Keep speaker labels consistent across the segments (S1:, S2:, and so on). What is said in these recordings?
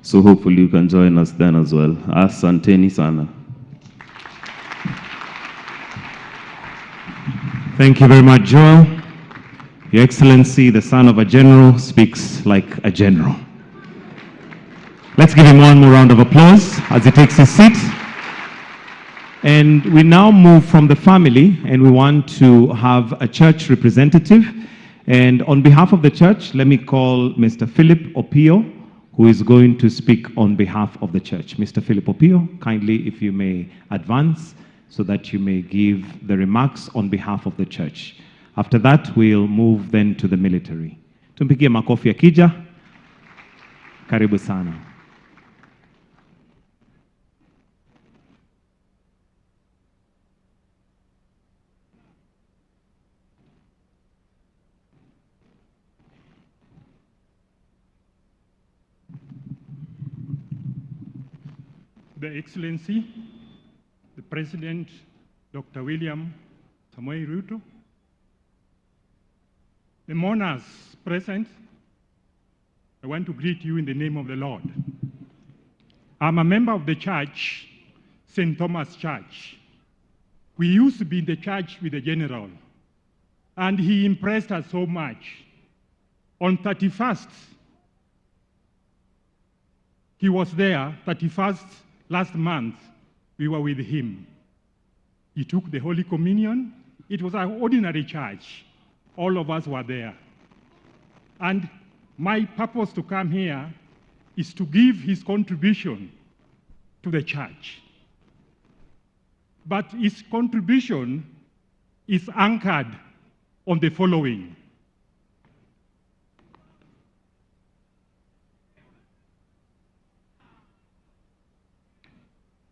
S1: So hopefully you can join us then as well. Asanteni sana.
S2: Thank you very much, Joel. Your Excellency, the son of a general, speaks like a general. Let's give him one more round of applause as he takes his seat. And we now move from the family, and we want to have a church representative. And on behalf of the church, let me call Mr. Philip Opio, who is going to speak on behalf of the church. Mr. Philip Opio, kindly, if you may advance so that you may give the remarks on behalf of the church. After that, we'll move then to the military. Tumpigie makofi akija. Karibu sana.
S3: The Excellency, the President, Dr. William Samoei Ruto, the mourners present, I want to greet you in the name of the Lord. I'm a member of the church, St. Thomas Church. We used to be in the church with the general, and he impressed us so much. On 31st, he was there, 31st last month, we were with him. He took the Holy Communion. It was an ordinary church. All of us were there. And my purpose to come here is to give his contribution to the church. But his contribution is anchored on the following.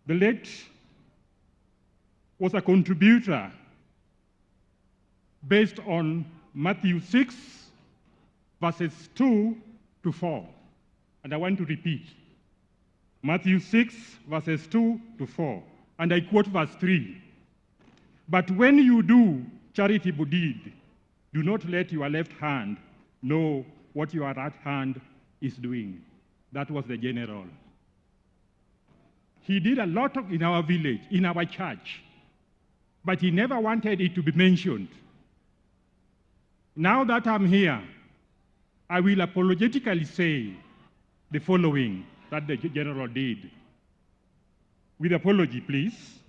S3: The late was a contributor based on Matthew 6, verses 2 to 4. And I want to repeat. Matthew 6, verses 2 to 4. And I quote verse 3. But when you do charitable deed, do not let your left hand know what your right hand is doing. That was the general. He did a lot in our village, in our church, but he never wanted it to be mentioned. Now that I'm here, I will apologetically say the following that the general did. With apology, please.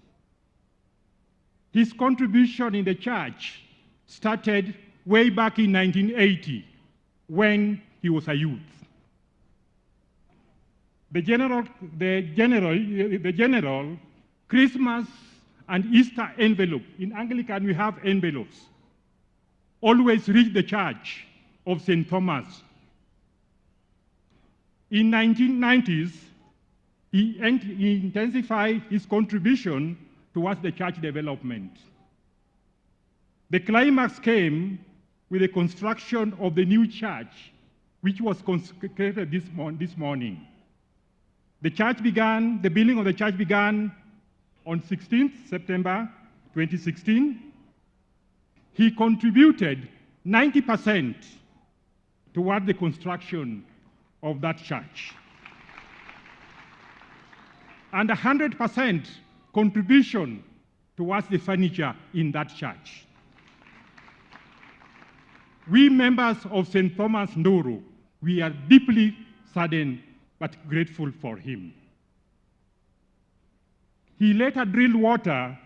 S3: His contribution in the church started way back in 1980 when he was a youth. The general, Christmas and Easter envelope, in Anglican we have envelopes, always reach the church of St. Thomas. In 1990s, he intensified his contribution towards the church development. The climax came with the construction of the new church, which was consecrated this morning. The building of the church began on 16th September 2016. He contributed 90% toward the construction of that church. And 100% contribution towards the furniture in that church. We members of St. Thomas Nduru, we are deeply saddened but grateful for him. He later drilled water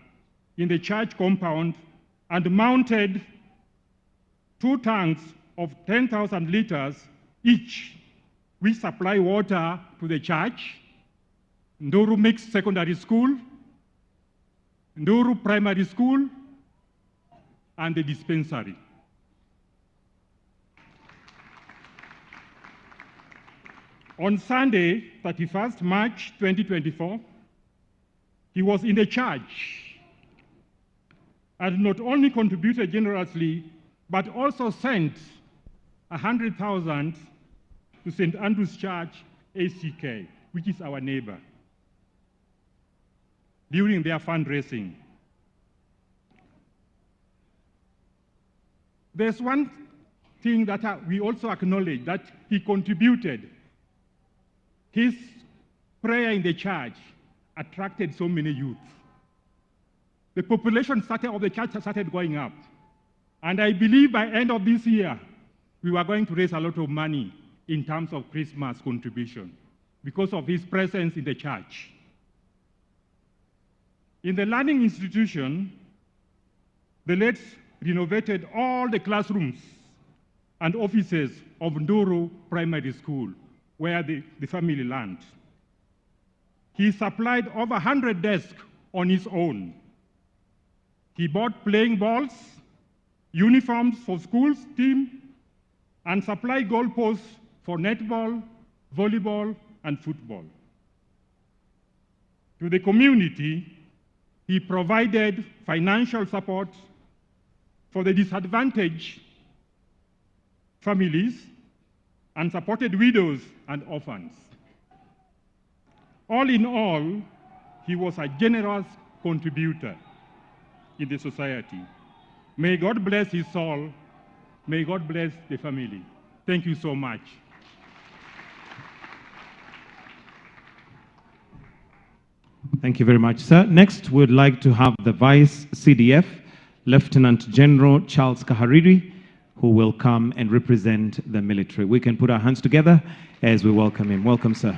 S3: in the church compound and mounted 2 tanks of 10,000 liters each, which supply water to the church, Nduru Mixed Secondary School, Nduru Primary School, and the dispensary. On Sunday, 31st March 2024, he was in the church and not only contributed generously, but also sent 100,000 to St. Andrew's Church, ACK, which is our neighbor, during their fundraising. There's one thing that we also acknowledge that he contributed. His prayer in the church attracted so many youth. The population of the church started going up. And I believe by end of this year, we were going to raise a lot of money in terms of Christmas contribution because of his presence in the church. In the learning institution, the late renovated all the classrooms and offices of Nduru Primary School, where the family learned. He supplied over 100 desks on his own. He bought playing balls, uniforms for schools team, and supplied goalposts for netball, volleyball, and football. To the community, he provided financial support for the disadvantaged families and supported widows and orphans. All in all, he was a generous contributor in the society. May God bless his soul. May God bless the family. Thank you so much.
S2: Thank you very much, sir. Next, we'd like to have the Vice CDF, Lieutenant General Charles Kahariri, who will come and represent the military. We can put our hands together as we welcome him. Welcome, sir.